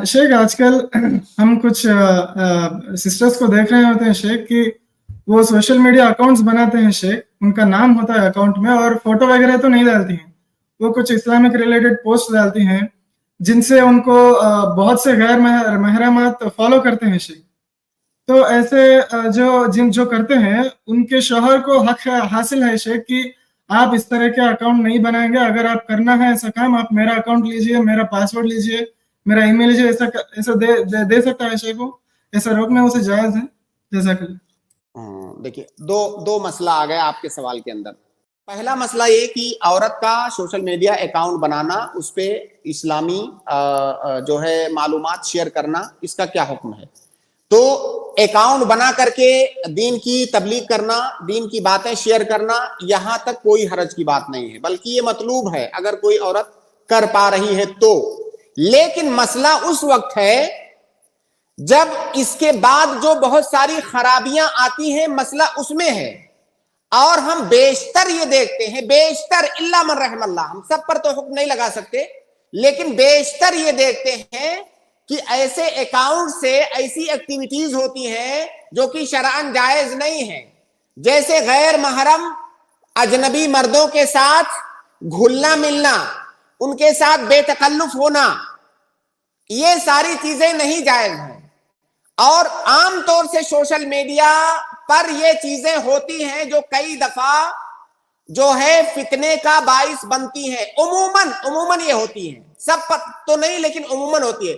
शेख आजकल हम कुछ सिस्टर्स को देख रहे होते हैं शेख कि वो सोशल मीडिया अकाउंट्स बनाते हैं शेख, उनका नाम होता है अकाउंट में और फोटो वगैरह तो नहीं डालती हैं, वो कुछ इस्लामिक रिलेटेड पोस्ट डालती हैं जिनसे उनको बहुत से गैर महरमात फॉलो करते हैं शेख। तो ऐसे जो करते हैं उनके शौहर को हक हासिल है शेख कि आप इस तरह के अकाउंट नहीं बनाएंगे, अगर आप करना है ऐसा काम आप मेरा अकाउंट लीजिए, मेरा पासवर्ड लीजिए, मेरा ईमेल लीजिए, ऐसा दे सकता है शेख को, ऐसा रोकना उसे जायज है? जज़ाकल्लाह। देखिए दो मसला आ गया आपके सवाल के अंदर। पहला मसला ये कि औरत का सोशल मीडिया अकाउंट बनाना, उस पे इस्लामी जो है मालूमात शेयर करना, इसका क्या हुक्म है? तो अकाउंट बना करके दीन की तबलीग करना, दीन की बातें शेयर करना, यहां तक कोई हरज की बात नहीं है, बल्कि ये मतलूब है अगर कोई औरत कर पा रही है तो। लेकिन मसला उस वक्त है जब इसके बाद जो बहुत सारी खराबियां आती हैं, मसला उसमें है। और हम बेशतर ये देखते हैं, बेशतर इल्ला मन रहमल्लाह, हम सब पर तो हुक्म नहीं लगा सकते, लेकिन बेशतर ये देखते हैं कि ऐसे अकाउंट से ऐसी एक्टिविटीज होती हैं जो कि शरअन जायज नहीं है, जैसे गैर महरम अजनबी मर्दों के साथ घुलना मिलना, उनके साथ बेतकल्लुफ होना, ये सारी चीजें नहीं जायज हैं। और आम तौर से सोशल मीडिया पर ये चीजें होती हैं जो कई दफा जो है फितने का बाइस बनती हैं। उमूमन ये होती हैं, सब पर तो नहीं लेकिन उमूमन होती है।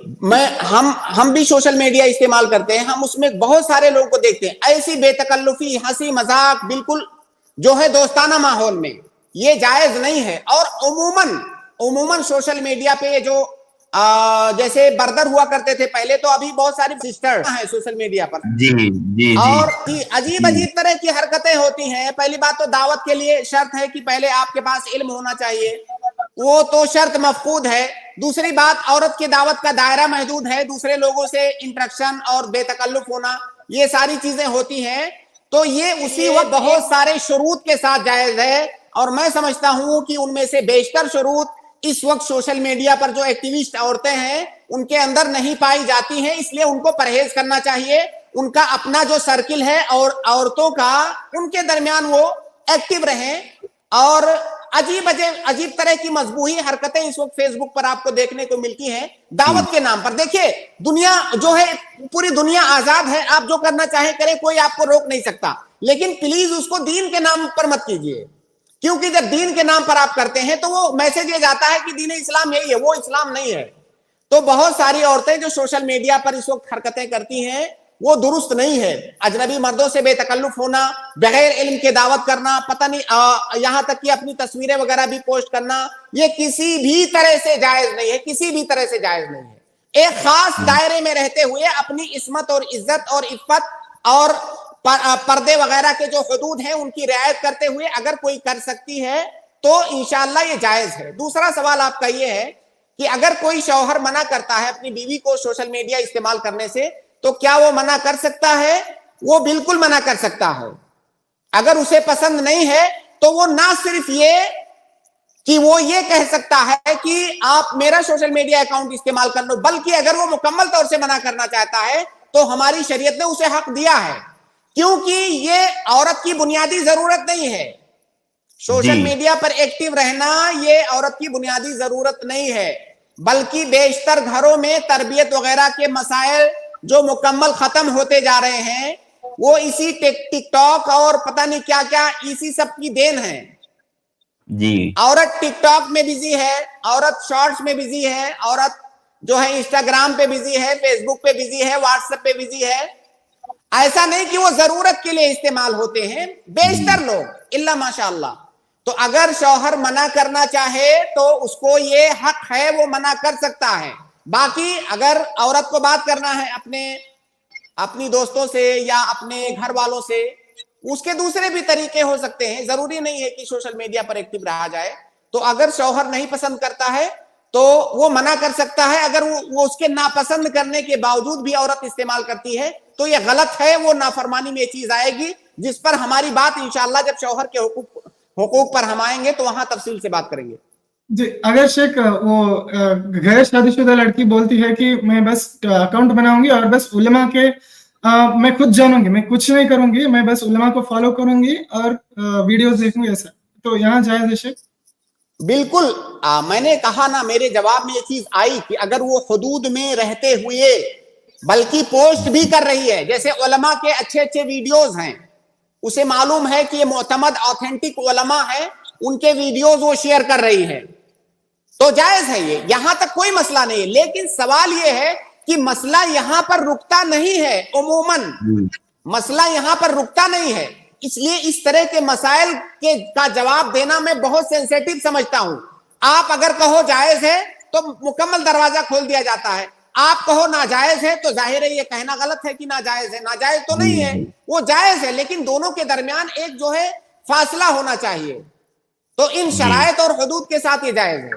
हम भी सोशल मीडिया इस्तेमाल करते हैं, हम उसमें बहुत सारे लोगों को देखते हैं ऐसी बेतकल्लुफी, हंसी मजाक, बिल्कुल जो है दोस्ताना माहौल में, ये जायज नहीं है। और उमूमन सोशल मीडिया पे जो जैसे बर्दर हुआ करते थे पहले, तो अभी बहुत सारी सिस्टर हैं सोशल मीडिया पर जी और अजीब तरह की हरकतें होती हैं। पहली बात तो दावत के लिए शर्त है कि पहले आपके पास इल्म होना चाहिए, वो तो शर्त मफकूद है। दूसरी बात, औरत की दावत का दायरा महदूद है, दूसरे लोगों से इंटरेक्शन और बेतकल्लुफ होना, ये सारी चीजें होती हैं। तो ये उसी वक्त बहुत सारे शुरूत के साथ जायज है, और मैं समझता हूं कि उनमें से बेशतर शुरूत इस वक्त सोशल मीडिया पर जो एक्टिविस्ट औरतें हैं उनके अंदर नहीं पाई जाती हैं, इसलिए उनको परहेज करना चाहिए। उनका अपना जो सर्किल है और औरतों का, उनके दरमियान वो एक्टिव रहें। और अजीब तरह की मजबूही हरकतें इस वक्त फेसबुक पर आपको देखने को मिलती हैं दावत के नाम पर। देखिए, दुनिया जो है, पूरी दुनिया आजाद है, आप जो करना चाहे करें, कोई आपको रोक नहीं सकता, लेकिन प्लीज उसको दीन के नाम पर मत कीजिए, क्योंकि जब दीन के नाम पर आप करते हैं तो वो मैसेज ये जाता है कि दीन इस्लाम यही है, वो इस्लाम नहीं है। तो बहुत सारी औरतें जो सोशल मीडिया पर इस वक्त हरकतें करती हैं वो दुरुस्त नहीं है। अजनबी मर्दों से बेतकल्लुफ होना, बगैर इल्म के दावत करना, पता नहीं यहां तक कि अपनी तस्वीरें वगैरह भी पोस्ट करना, ये किसी भी तरह से जायज नहीं है, किसी भी तरह से जायज नहीं है। एक खास दायरे में रहते हुए अपनी इस्मत और इज्जत और इफ्फत और पर्दे वगैरह के जो हदूद हैं उनकी रियायत करते हुए अगर कोई कर सकती है तो इंशाअल्लाह ये जायज है। दूसरा सवाल आपका ये है कि अगर कोई शौहर मना करता है अपनी बीवी को सोशल मीडिया इस्तेमाल करने से, तो क्या वो मना कर सकता है? वो बिल्कुल मना कर सकता है। अगर उसे पसंद नहीं है तो वो ना सिर्फ ये कि वो ये कह सकता है कि आप मेरा सोशल मीडिया अकाउंट इस्तेमाल कर लो, बल्कि अगर वो मुकम्मल तौर से मना करना चाहता है तो हमारी शरीयत ने उसे हक दिया है, क्योंकि ये औरत की बुनियादी जरूरत नहीं है। सोशल मीडिया पर एक्टिव रहना ये औरत की बुनियादी जरूरत नहीं है, बल्कि बेशतर घरों में तरबियत वगैरह के मसाइल जो मुकम्मल खत्म होते जा रहे हैं वो इसी टिकटॉक और पता नहीं क्या क्या, इसी सब की देन है जी। औरत टिकटॉक में बिजी है, औरत शॉर्ट्स में बिजी है, औरत जो है इंस्टाग्राम पे बिजी है, फेसबुक पे बिजी है, व्हाट्सएप पे बिजी है। ऐसा नहीं कि वो जरूरत के लिए इस्तेमाल होते हैं, बेशतर लोग इल्ला माशाअल्लाह। तो अगर शौहर मना करना चाहे तो उसको ये हक है, वो मना कर सकता है। बाकी अगर औरत को बात करना है अपनी दोस्तों से या अपने घर वालों से, उसके दूसरे भी तरीके हो सकते हैं, जरूरी नहीं है कि सोशल मीडिया पर एक्टिव रहा जाए। तो अगर शौहर नहीं पसंद करता है तो वो मना कर सकता है। अगर वो उसके नापसंद करने के बावजूद भी औरत इस्तेमाल करती है तो ये गलत है, वो नाफरमानी में ये चीज आएगी, जिस पर हमारी बात इंशाअल्लाह जब शौहर के हुकूक पर हम आएंगे तो वहां तफसील से बात करेंगे। जी, अगर शेख वो गैर शादीशुदा लड़की बोलती है कि मैं बस अकाउंट बनाऊंगी और बस उलमा के मैं खुद जानूंगी, मैं कुछ नहीं करूंगी, मैं बस उलमा को फॉलो करूंगी और वीडियोस देखूंगी, ऐसा तो यहाँ जायज है शेख? बिल्कुल। मैंने कहा ना, मेरे जवाब में ये चीज आई कि अगर वो हुदूद में रहते हुए बल्कि पोस्ट भी कर रही है, जैसे उलमा के अच्छे अच्छे वीडियोस हैं, उसे मालूम है कि ये मोतमद ऑथेंटिक उलमा है, उनके वीडियोस वो शेयर कर रही है, तो जायज है ये, यहां तक कोई मसला नहीं है। लेकिन सवाल ये है कि मसला यहां पर रुकता नहीं है, उमूमन मसला यहां पर रुकता नहीं है। इसलिए इस तरह के मसाइल के का जवाब देना मैं बहुत सेंसिटिव समझता हूं। आप अगर कहो जायज है तो मुकम्मल दरवाजा खोल दिया जाता है, आप कहो नाजायज है तो जाहिर है ये कहना गलत है कि नाजायज है। नाजायज तो नहीं है, वो जायज है, लेकिन दोनों के दरमियान एक जो है फासला होना चाहिए। तो इन शराइत और हुदूद के साथ ये जायज है।